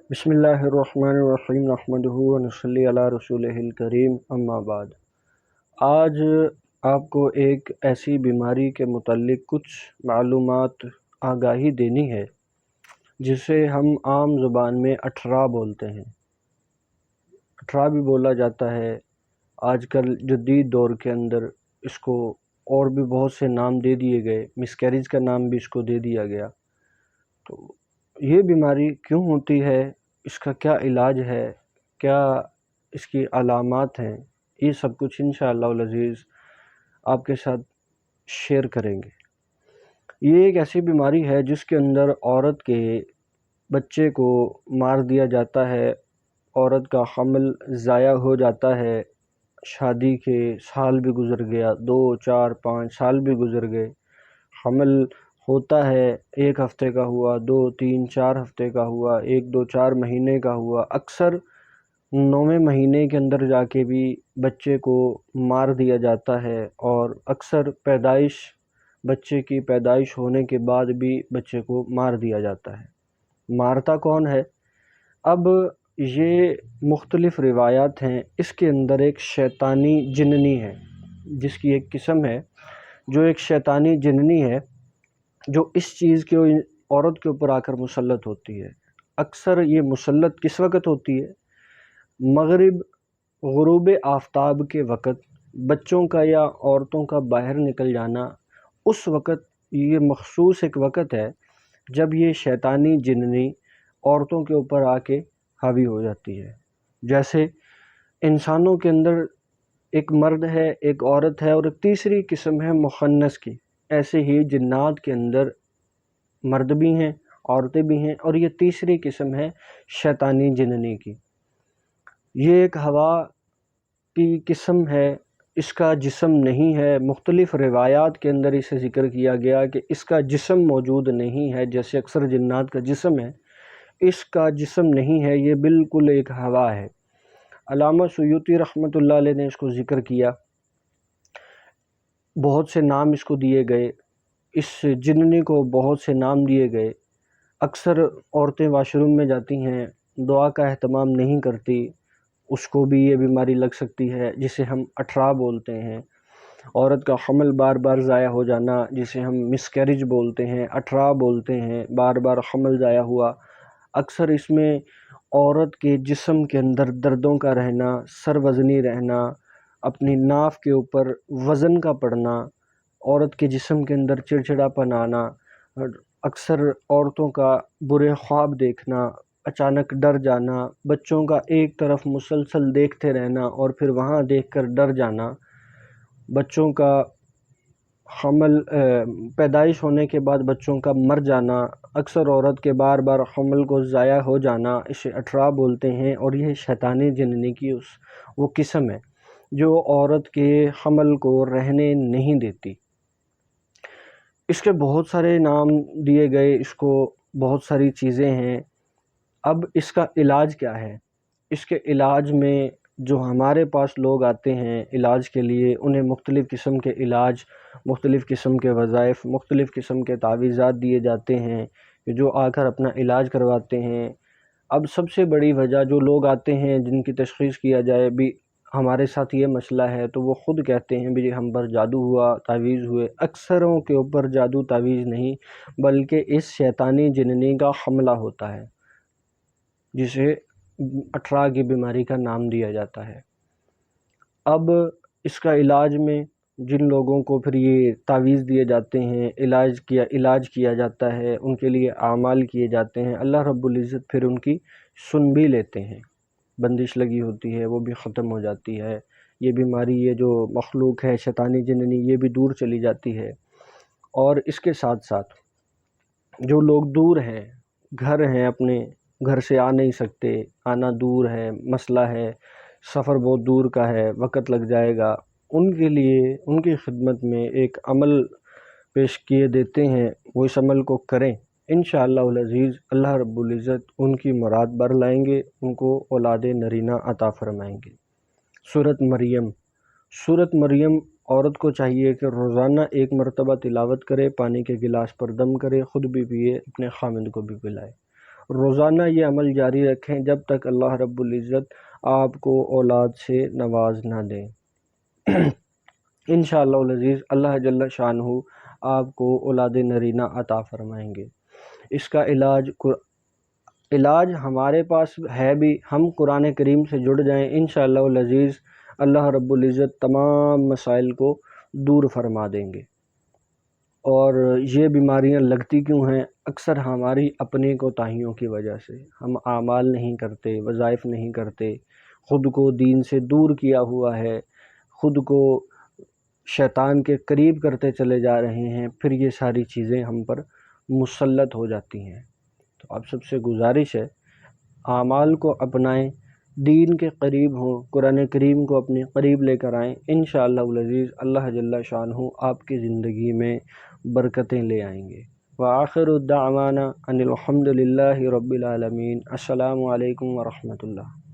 بسم اللہ الرحمن الرحیم نحمدہ ونصلی علی رسولہ الکریم اما بعد۔ آج آپ کو ایک ایسی بیماری کے متعلق کچھ معلومات آگاہی دینی ہے جسے ہم عام زبان میں اٹھرا بولتے ہیں۔ اٹھرا بھی بولا جاتا ہے۔ آج کل جدید دور کے اندر اس کو اور بھی بہت سے نام دے دیے گئے، مسکیریج کا نام بھی اس کو دے دیا گیا۔ تو یہ بیماری کیوں ہوتی ہے، اس کا کیا علاج ہے، کیا اس کی علامات ہیں، یہ سب کچھ انشاءاللہ العزیز آپ کے ساتھ شیئر کریں گے۔ یہ ایک ایسی بیماری ہے جس کے اندر عورت کے بچے کو مار دیا جاتا ہے، عورت کا حمل ضائع ہو جاتا ہے، شادی کے سال بھی گزر گیا، 2 4 5 سال بھی گزر گئے، حمل ہوتا ہے، 1 ہفتے کا ہوا، 2 3 4 ہفتے کا ہوا، 1 2 4 مہینے کا ہوا، اکثر 9ویں مہینے کے اندر جا کے بھی بچے کو مار دیا جاتا ہے، اور اکثر بچے کی پیدائش ہونے کے بعد بھی بچے کو مار دیا جاتا ہے۔ مارتا کون ہے؟ اب یہ مختلف روایات ہیں۔ اس کے اندر ایک شیطانی جننی ہے، جس کی ایک قسم ہے جو ایک شیطانی جننی ہے، جو اس چیز کے عورت کے اوپر آ کر مسلط ہوتی ہے۔ اکثر یہ مسلط کس وقت ہوتی ہے؟ غروب آفتاب کے وقت بچوں کا یا عورتوں کا باہر نکل جانا، اس وقت یہ مخصوص ایک وقت ہے جب یہ شیطانی جننی عورتوں کے اوپر آ کے حاوی ہو جاتی ہے۔ جیسے انسانوں کے اندر ایک مرد ہے، ایک عورت ہے، اور ایک تیسری قسم ہے مخنث کی، ایسے ہی جنات کے اندر مرد بھی ہیں، عورتیں بھی ہیں، اور یہ تیسری قسم ہے شیطانی جننی کی۔ یہ ایک ہوا کی قسم ہے، اس کا جسم نہیں ہے۔ مختلف روایات کے اندر اسے ذکر کیا گیا کہ اس کا جسم موجود نہیں ہے، جیسے اکثر جنات کا جسم ہے، اس کا جسم نہیں ہے، یہ بالکل ایک ہوا ہے۔ علامہ سیوطی رحمۃ اللہ علیہ نے اس کو ذکر کیا، بہت سے نام اس کو دیے گئے، اس جننی کو بہت سے نام دیے گئے۔ اکثر عورتیں واش روم میں جاتی ہیں، دعا کا اہتمام نہیں کرتی، اس کو بھی یہ بیماری لگ سکتی ہے، جسے ہم اٹھرا بولتے ہیں۔ عورت کا حمل بار بار ضائع ہو جانا، جسے ہم مسکیریج بولتے ہیں، اٹھرا بولتے ہیں، بار بار حمل ضائع ہوا۔ اکثر اس میں عورت کے جسم کے اندر دردوں کا رہنا، سر وزنی رہنا، اپنی ناف کے اوپر وزن کا پڑنا، عورت کے جسم کے اندر چڑچڑاپن آنا، اکثر عورتوں کا برے خواب دیکھنا، اچانک ڈر جانا، بچوں کا ایک طرف مسلسل دیکھتے رہنا اور پھر وہاں دیکھ کر ڈر جانا، بچوں کا پیدائش ہونے کے بعد بچوں کا مر جانا، اکثر عورت کے بار بار حمل کو ضائع ہو جانا، اسے اٹھرا بولتے ہیں۔ اور یہ شیطانی جننی کی وہ قسم ہے جو عورت کے حمل کو رہنے نہیں دیتی۔ اس کے بہت سارے نام دیے گئے، اس کو بہت ساری چیزیں ہیں۔ اب اس کا علاج کیا ہے؟ اس کے علاج میں جو ہمارے پاس لوگ آتے ہیں علاج کے لیے، انہیں مختلف قسم کے علاج، مختلف قسم کے وظائف، مختلف قسم کے تعویذات دیے جاتے ہیں، جو آ کر اپنا علاج کرواتے ہیں۔ اب سب سے بڑی وجہ، جو لوگ آتے ہیں جن کی تشخیص کیا جائے بھی ہمارے ساتھ یہ مسئلہ ہے، تو وہ خود کہتے ہیں بھی ہم پر جادو ہوا، تعویذ ہوئے۔ اکثروں کے اوپر جادو تعویذ نہیں، بلکہ اس شیطانی جننی کا حملہ ہوتا ہے، جسے اٹھرا کی بیماری کا نام دیا جاتا ہے۔ اب اس کا علاج میں جن لوگوں کو پھر یہ تعویذ دیے جاتے ہیں، علاج کیا جاتا ہے، ان کے لیے اعمال کیے جاتے ہیں، اللہ رب العزت پھر ان کی سن بھی لیتے ہیں، بندش لگی ہوتی ہے وہ بھی ختم ہو جاتی ہے، یہ بیماری، یہ جو مخلوق ہے شیطانی جننی، یہ بھی دور چلی جاتی ہے۔ اور اس کے ساتھ ساتھ جو لوگ دور ہیں، گھر ہیں، اپنے گھر سے آ نہیں سکتے، آنا دور ہے، مسئلہ ہے، سفر بہت دور کا ہے، وقت لگ جائے گا، ان کے لیے، ان کی خدمت میں ایک عمل پیش کیے دیتے ہیں، وہ اس عمل کو کریں، انشاءاللہ العزیز اللہ رب العزت ان کی مراد بر لائیں گے، ان کو اولاد نرینہ عطا فرمائیں گے۔ سورۃ مریم عورت کو چاہیے کہ روزانہ 1 مرتبہ تلاوت کرے، پانی کے گلاس پر دم کرے، خود بھی پیے، اپنے خامند کو بھی پلائے۔ روزانہ یہ عمل جاری رکھیں جب تک اللہ رب العزت آپ کو اولاد سے نواز نہ دیں۔ انشاءاللہ العزیز اللہ جل شانہ آپ کو اولاد نرینہ عطا فرمائیں گے۔ اس کا علاج ہمارے پاس ہے بھی، ہم قرآن کریم سے جڑ جائیں، انشاءاللہ العزیز اللہ رب العزت تمام مسائل کو دور فرما دیں گے۔ اور یہ بیماریاں لگتی کیوں ہیں؟ اکثر ہماری اپنی کوتاہیوں کی وجہ سے، ہم اعمال نہیں کرتے، وظائف نہیں کرتے، خود کو دین سے دور کیا ہوا ہے، خود کو شیطان کے قریب کرتے چلے جا رہے ہیں، پھر یہ ساری چیزیں ہم پر مسلط ہو جاتی ہیں۔ تو آپ سب سے گزارش ہے اعمال کو اپنائیں، دین کے قریب ہوں، قرآن کریم کو اپنے قریب لے کر آئیں، انشاءاللہ العزیز اللہ جل شانہ آپ کی زندگی میں برکتیں لے آئیں گے۔ وآخر الدعوانا ان الحمد للہ رب العالمین۔ السلام علیکم ورحمۃ اللہ۔